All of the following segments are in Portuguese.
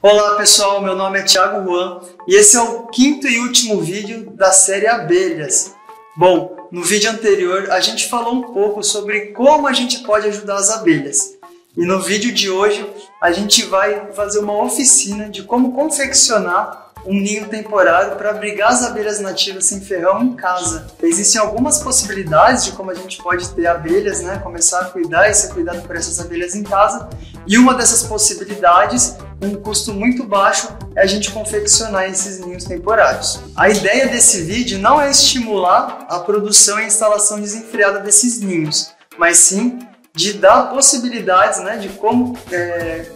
Olá pessoal, meu nome é Thiago Juan e esse é o quinto e último vídeo da série Abelhas. Bom, no vídeo anterior a gente falou um pouco sobre como a gente pode ajudar as abelhas. E no vídeo de hoje a gente vai fazer uma oficina de como confeccionar um ninho temporário para abrigar as abelhas nativas sem ferrão em casa. Existem algumas possibilidades de como a gente pode ter abelhas, começar a cuidar e ser cuidado por essas abelhas em casa. E uma dessas possibilidades, com um custo muito baixo, é a gente confeccionar esses ninhos temporários. A ideia desse vídeo não é estimular a produção e instalação desenfreada desses ninhos, mas sim de dar possibilidades de como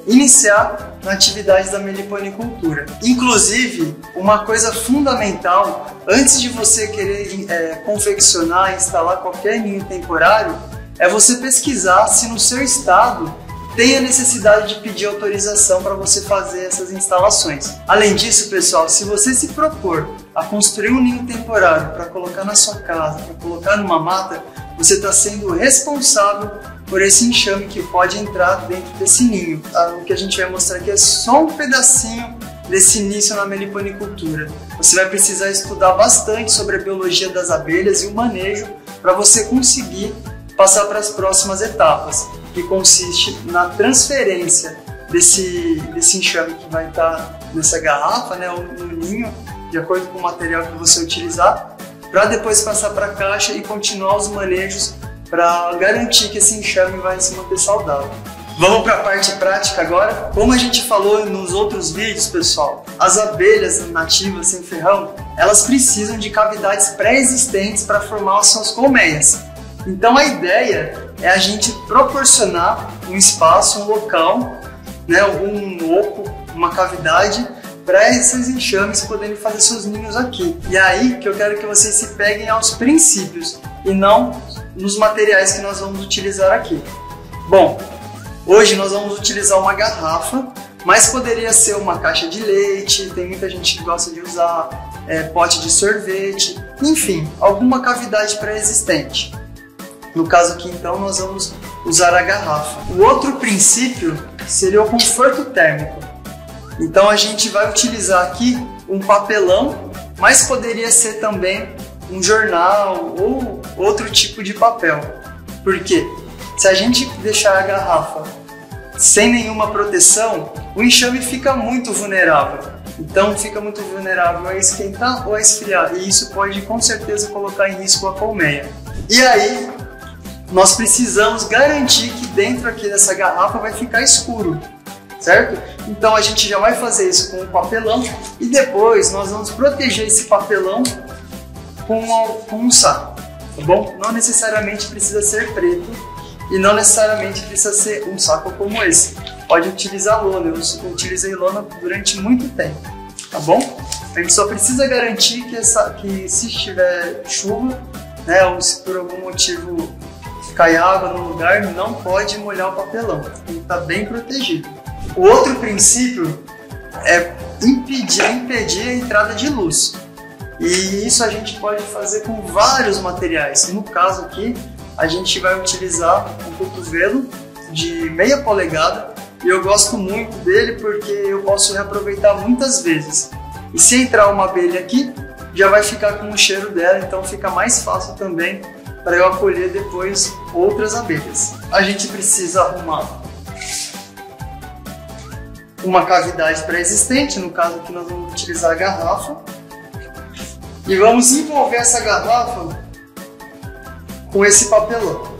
iniciar na atividade da meliponicultura. Inclusive, uma coisa fundamental, antes de você querer confeccionar e instalar qualquer ninho temporário, é você pesquisar se no seu estado tem a necessidade de pedir autorização para você fazer essas instalações. Além disso, pessoal, se você se propor a construir um ninho temporário para colocar na sua casa, para colocar numa mata, você está sendo responsável por esse enxame que pode entrar dentro desse ninho. O que a gente vai mostrar aqui é só um pedacinho desse início na meliponicultura. Você vai precisar estudar bastante sobre a biologia das abelhas e o manejo para você conseguir passar para as próximas etapas, que consiste na transferência desse enxame que vai estar nessa garrafa, ou no ninho, de acordo com o material que você utilizar, para depois passar para a caixa e continuar os manejos para garantir que esse enxame vai se manter saudável. Vamos para a parte prática agora. Como a gente falou nos outros vídeos, pessoal, as abelhas nativas sem ferrão, elas precisam de cavidades pré-existentes para formar as suas colmeias. Então a ideia é a gente proporcionar um espaço, um local, um oco, uma cavidade para esses enxames poderem fazer seus ninhos aqui. E é aí que eu quero que vocês se peguem aos princípios e não nos materiais que nós vamos utilizar aqui. Bom, hoje nós vamos utilizar uma garrafa, mas poderia ser uma caixa de leite, tem muita gente que gosta de usar pote de sorvete, enfim, alguma cavidade pré-existente. No caso aqui, então, nós vamos usar a garrafa. O outro princípio seria o conforto térmico. Então a gente vai utilizar aqui um papelão, mas poderia ser também um jornal ou outro tipo de papel. Por quê? Se a gente deixar a garrafa sem nenhuma proteção, o enxame fica muito vulnerável. Então fica muito vulnerável a esquentar ou a esfriar, e isso pode com certeza colocar em risco a colmeia. E aí nós precisamos garantir que dentro aqui dessa garrafa vai ficar escuro, certo? Então a gente já vai fazer isso com um papelão e depois nós vamos proteger esse papelão com um saco, tá bom? Não necessariamente precisa ser preto e não necessariamente precisa ser um saco como esse. Pode utilizar lona, eu utilizei lona durante muito tempo, tá bom? A gente só precisa garantir que se estiver chuva, ou se por algum motivo cai água no lugar, não pode molhar o papelão, tem que estar bem protegido. O outro princípio é impedir a entrada de luz. E isso a gente pode fazer com vários materiais. No caso aqui, a gente vai utilizar um cotovelo de meia polegada e eu gosto muito dele porque eu posso reaproveitar muitas vezes. E se entrar uma abelha aqui, já vai ficar com o cheiro dela, então fica mais fácil também para eu acolher depois outras abelhas. A gente precisa arrumar uma cavidade pré-existente, no caso aqui nós vamos utilizar a garrafa, e vamos envolver essa garrafa com esse papelão.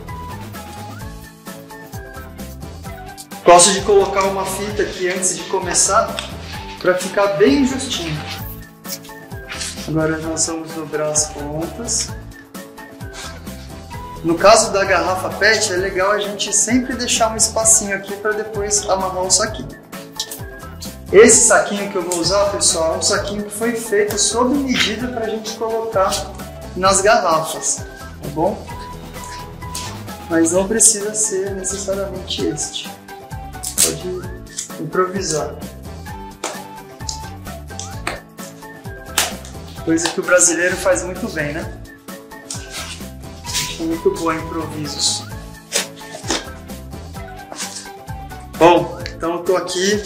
Gosto de colocar uma fita aqui antes de começar, para ficar bem justinho. Agora nós vamos dobrar as pontas. No caso da garrafa PET, é legal a gente sempre deixar um espacinho aqui para depois amarrar o saquinho. Esse saquinho que eu vou usar, pessoal, é um saquinho que foi feito sob medida para a gente colocar nas garrafas, tá bom? Mas não precisa ser necessariamente este. Pode improvisar. Coisa que o brasileiro faz muito bem, Muito bom em improvisos. Bom, então eu tô aqui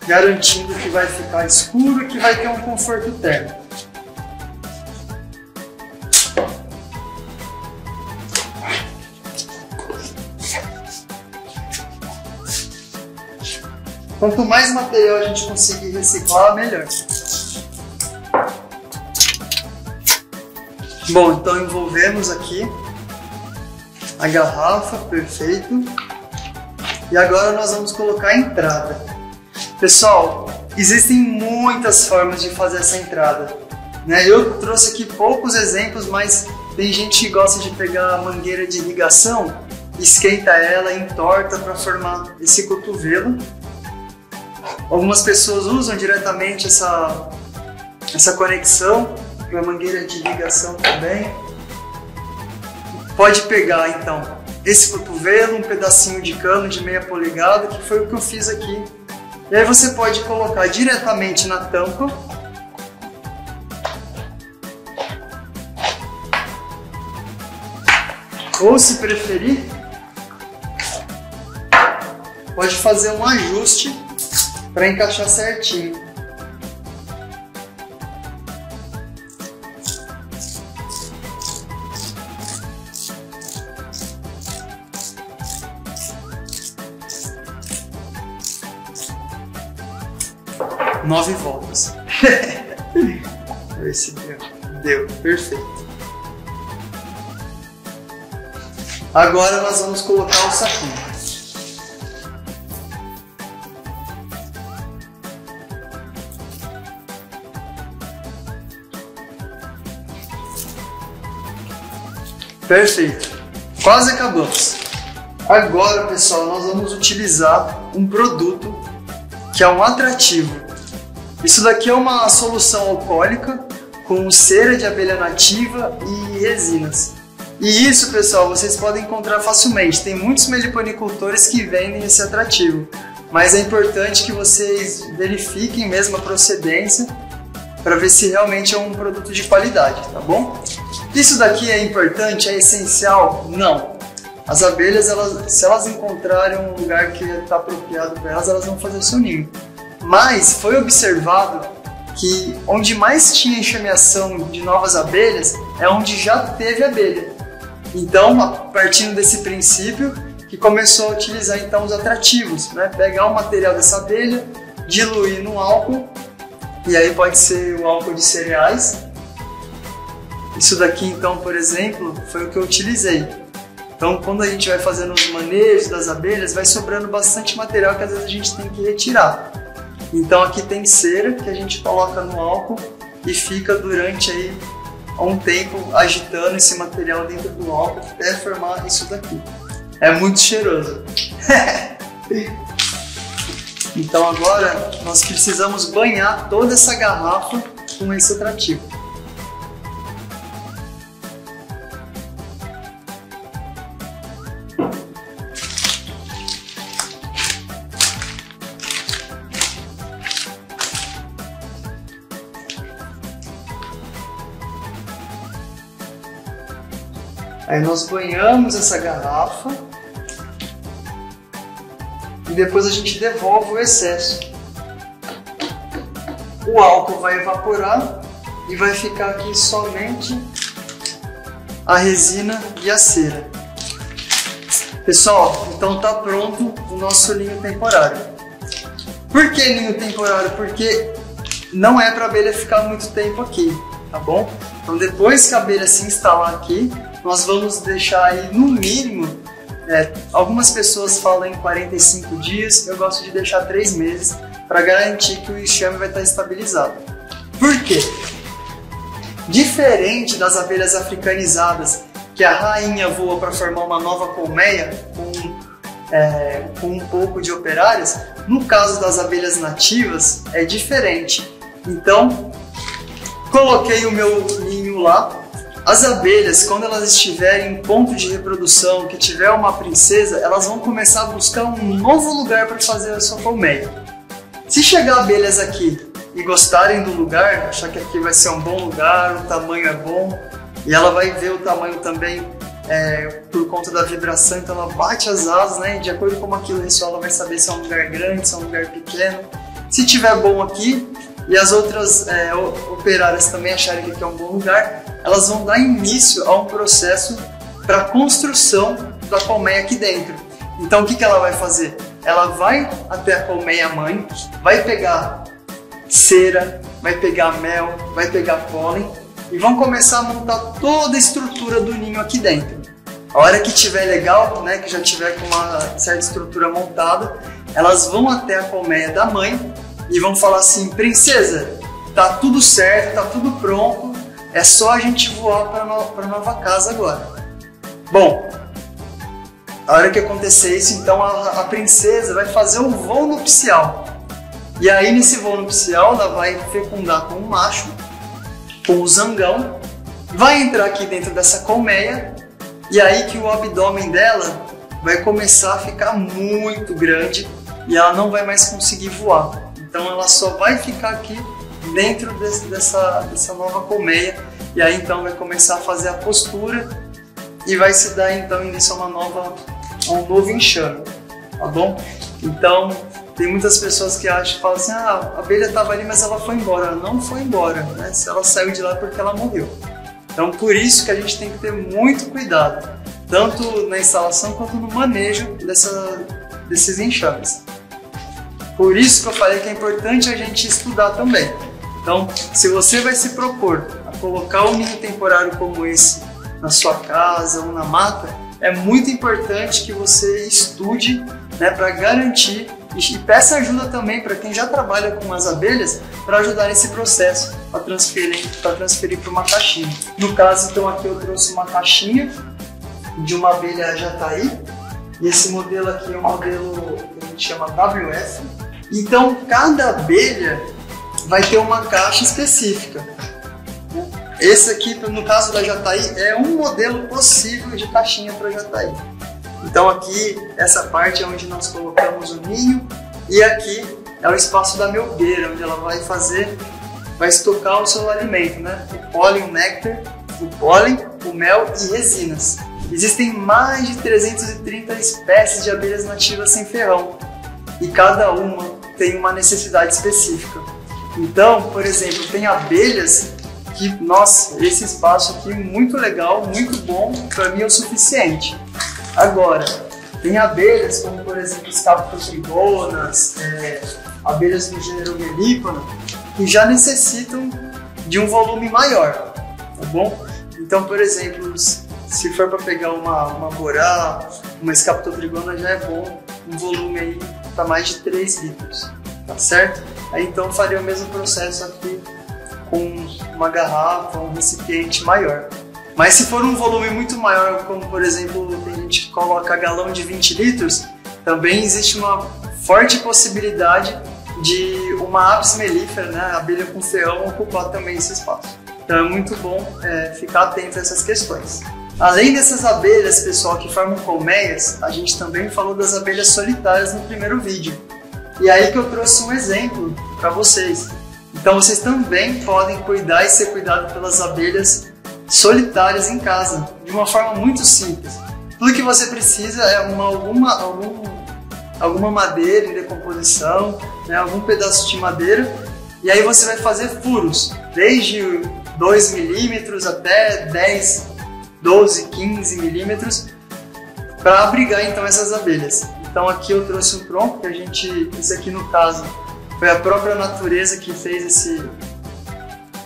garantindo que vai ficar escuro e que vai ter um conforto térmico. Quanto mais material a gente conseguir reciclar, melhor. Bom, então envolvemos aqui a garrafa, perfeito. E agora nós vamos colocar a entrada. Pessoal, existem muitas formas de fazer essa entrada, né? Eu trouxe aqui poucos exemplos, mas tem gente que gosta de pegar a mangueira de irrigação, esquenta ela, entorta para formar esse cotovelo. Algumas pessoas usam diretamente essa conexão para a mangueira de irrigação também. Pode pegar então esse cotovelo, um pedacinho de cano de meia polegada, que foi o que eu fiz aqui. E aí você pode colocar diretamente na tampa. Ou se preferir, pode fazer um ajuste para encaixar certinho. Nove voltas. Ver se deu. Deu, perfeito. Agora nós vamos colocar o saquinho. Perfeito. Quase acabamos. Agora, pessoal, nós vamos utilizar um produto que é um atrativo. Isso daqui é uma solução alcoólica com cera de abelha nativa e resinas. E isso, pessoal, vocês podem encontrar facilmente. Tem muitos meliponicultores que vendem esse atrativo, mas é importante que vocês verifiquem mesmo a procedência para ver se realmente é um produto de qualidade, tá bom? Isso daqui é importante, é essencial? Não. As abelhas, se elas encontrarem um lugar que está apropriado para elas, elas vão fazer o seu ninho. Mas foi observado que onde mais tinha enxameação de novas abelhas é onde já teve abelha. Então, partindo desse princípio, que começou a utilizar então os atrativos, né? Pegar o material dessa abelha, diluir no álcool, e aí pode ser o álcool de cereais. Isso daqui então, por exemplo, foi o que eu utilizei. Então, quando a gente vai fazendo os manejos das abelhas, vai sobrando bastante material que às vezes a gente tem que retirar. Então aqui tem cera que a gente coloca no álcool e fica durante aí um tempo agitando esse material dentro do álcool até formar isso daqui. É muito cheiroso. Então agora nós precisamos banhar toda essa garrafa com esse atrativo. Aí nós banhamos essa garrafa e depois a gente devolve o excesso. O álcool vai evaporar e vai ficar aqui somente a resina e a cera. Pessoal, então tá pronto o nosso ninho temporário. Por que ninho temporário? Porque não é para a abelha ficar muito tempo aqui, tá bom? Então depois que a abelha se instalar aqui, nós vamos deixar aí no mínimo, algumas pessoas falam em 45 dias, eu gosto de deixar 3 meses para garantir que o enxame vai estar estabilizado. Por quê? Diferente das abelhas africanizadas, que a rainha voa para formar uma nova colmeia com um pouco de operários, no caso das abelhas nativas é diferente. Então, coloquei o meu ninho lá. As abelhas, quando elas estiverem em ponto de reprodução, que tiver uma princesa, elas vão começar a buscar um novo lugar para fazer a sua colmeia. Se chegar abelhas aqui e gostarem do lugar, achar que aqui vai ser um bom lugar, o tamanho é bom, e ela vai ver o tamanho também por conta da vibração, então ela bate as asas, né? E de acordo com como aquilo ressoa, ela vai saber se é um lugar grande, se é um lugar pequeno. Se tiver bom aqui e as outras operárias também acharem que aqui é um bom lugar, elas vão dar início a um processo para construção da colmeia aqui dentro. Então o que ela vai fazer? Ela vai até a colmeia mãe, vai pegar cera, vai pegar mel, vai pegar pólen e vão começar a montar toda a estrutura do ninho aqui dentro. A hora que tiver legal, né, que já tiver com uma certa estrutura montada, elas vão até a colmeia da mãe e vão falar assim: princesa, tá tudo certo, tá tudo pronto, é só a gente voar para nova casa agora. Bom, a hora que acontecer isso, então a princesa vai fazer o voo nupcial. E aí nesse voo nupcial ela vai fecundar com o macho, com o zangão, vai entrar aqui dentro dessa colmeia. E aí que o abdômen dela vai começar a ficar muito grande e ela não vai mais conseguir voar. Então ela só vai ficar aqui dentro dessa nova colmeia. E aí então vai começar a fazer a postura e vai se dar então início a um novo enxame, tá bom? Então tem muitas pessoas que falam assim: a abelha estava ali, mas ela foi embora. Ela não foi embora, né? Se ela saiu de lá é porque ela morreu. Então, por isso que a gente tem que ter muito cuidado, tanto na instalação quanto no manejo desses enxames. Por isso que eu falei que é importante a gente estudar também. Então, se você vai se propor a colocar um ninho temporário como esse na sua casa ou na mata, é muito importante que você estude, né, para garantir, e peça ajuda também para quem já trabalha com as abelhas para ajudar nesse processo, para transferir para uma caixinha. No caso, então, aqui eu trouxe uma caixinha de uma abelha jataí, e esse modelo aqui é um modelo que a gente chama WF. Então, cada abelha vai ter uma caixa específica. Esse aqui, no caso da jataí, é um modelo possível de caixinha para jataí. Então aqui, essa parte é onde nós colocamos o ninho, e aqui é o espaço da melbeira, onde ela vai estocar o seu alimento, né? O pólen, o néctar, o pólen, o mel e resinas. Existem mais de 330 espécies de abelhas nativas sem ferrão, e cada uma tem uma necessidade específica. Então, por exemplo, tem abelhas que, nossa, esse espaço aqui é muito legal, muito bom, para mim é o suficiente. Agora, tem abelhas como, por exemplo, os captotrigonas, abelhas do gênero Melípona, que já necessitam de um volume maior, tá bom? Então, por exemplo, se for para pegar uma borá, uma escaptotrigona, já é bom um volume aí para mais de 3 litros, tá certo? Aí então eu faria o mesmo processo aqui com uma garrafa, um recipiente maior. Mas se for um volume muito maior, como por exemplo, tem gente que coloca galão de 20 litros, também existe uma forte possibilidade de uma apis mellifera, né, abelha com ferrão, ocupar também esse espaço. Então é muito bom ficar atento a essas questões. Além dessas abelhas, pessoal, que formam colmeias, a gente também falou das abelhas solitárias no primeiro vídeo. E aí que eu trouxe um exemplo para vocês. Então vocês também podem cuidar e ser cuidado pelas abelhas solitárias em casa, de uma forma muito simples. Tudo que você precisa é alguma madeira em decomposição, né, algum pedaço de madeira, e aí você vai fazer furos, desde 2 milímetros até 10, 12, 15 milímetros, para abrigar então essas abelhas. Então aqui eu trouxe um tronco, esse aqui no caso foi a própria natureza que fez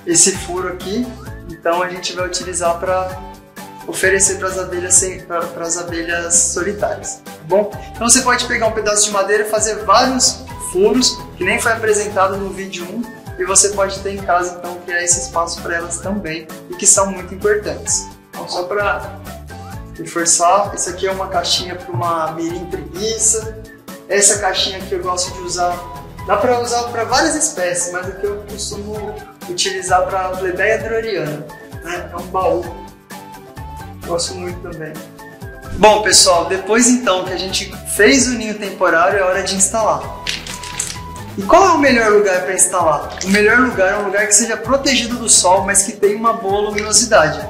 esse furo aqui. Então a gente vai utilizar para oferecer para as abelhas solitárias, tá bom? Então você pode pegar um pedaço de madeira e fazer vários furos, que nem foi apresentado no vídeo 1, e você pode ter em casa, então, criar esse espaço para elas também, e que são muito importantes. Então, só para reforçar, esse aqui é uma caixinha para uma mirim preguiça. Essa caixinha aqui eu gosto de usar, dá para usar para várias espécies, mas aqui eu costumo utilizar para a Plebeia droriana, né? É um baú, gosto muito também. Bom, pessoal, depois então que a gente fez o ninho temporário, é hora de instalar. E qual é o melhor lugar para instalar? O melhor lugar é um lugar que seja protegido do sol, mas que tenha uma boa luminosidade.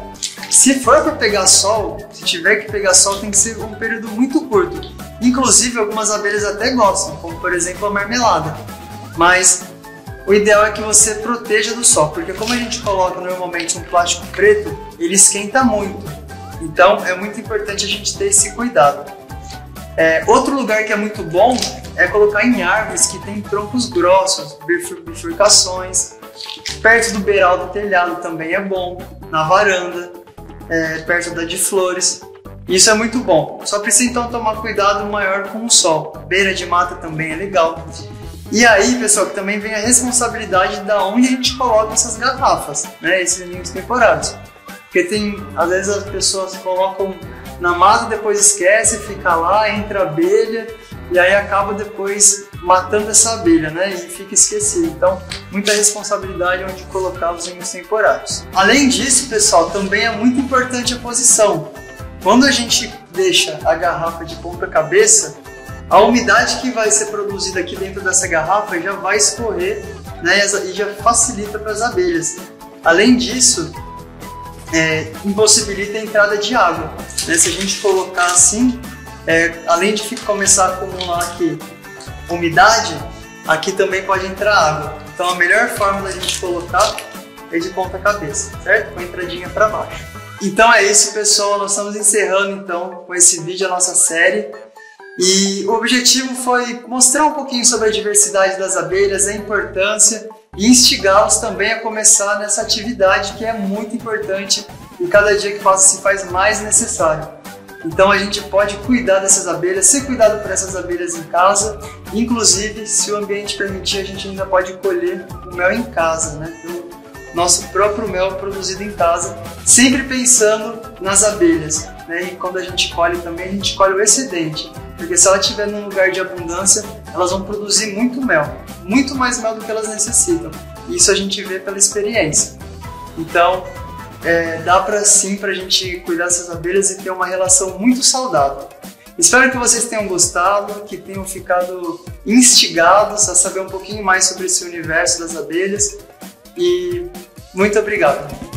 Se for para pegar sol, se tiver que pegar sol, tem que ser um período muito curto. Inclusive, algumas abelhas até gostam, como por exemplo a marmelada. mas o ideal é que você proteja do sol, porque como a gente coloca normalmente um plástico preto, ele esquenta muito. Então é muito importante a gente ter esse cuidado. Outro lugar que é muito bom é colocar em árvores que tem troncos grossos, bifurcações. Perto do beiral do telhado também é bom, na varanda, perto da de flores. Isso é muito bom. Só precisa então tomar cuidado maior com o sol. Beira de mata também é legal. E aí, pessoal, que também vem a responsabilidade da onde a gente coloca essas garrafas, né? Esses ninhos temporários. Porque às vezes as pessoas colocam na mata, depois esquece, fica lá, entra abelha e aí acaba depois matando essa abelha, né? E fica esquecido. Então, muita responsabilidade onde colocar os ninhos temporários. Além disso, pessoal, também é muito importante a posição. Quando a gente deixa a garrafa de ponta cabeça, a umidade que vai ser produzida aqui dentro dessa garrafa já vai escorrer, né, e já facilita para as abelhas. Além disso, impossibilita a entrada de água, né? Se a gente colocar assim, além de começar a acumular aqui umidade, aqui também pode entrar água. Então a melhor forma da gente colocar é de ponta cabeça, certo? Com a entradinha para baixo. Então é isso, pessoal, nós estamos encerrando então com esse vídeo a nossa série. E o objetivo foi mostrar um pouquinho sobre a diversidade das abelhas, a importância e instigá-los também a começar nessa atividade que é muito importante e cada dia que passa se faz mais necessário. Então a gente pode cuidar dessas abelhas, ser cuidado por essas abelhas em casa, inclusive se o ambiente permitir a gente ainda pode colher o mel em casa, né? O nosso próprio mel produzido em casa, sempre pensando nas abelhas, né? E quando a gente colhe também, a gente colhe o excedente. Porque se ela estiver num lugar de abundância, elas vão produzir muito mel, muito mais mel do que elas necessitam. E isso a gente vê pela experiência. Então, dá para sim para a gente cuidar dessas abelhas e ter uma relação muito saudável. Espero que vocês tenham gostado, que tenham ficado instigados a saber um pouquinho mais sobre esse universo das abelhas. E muito obrigado!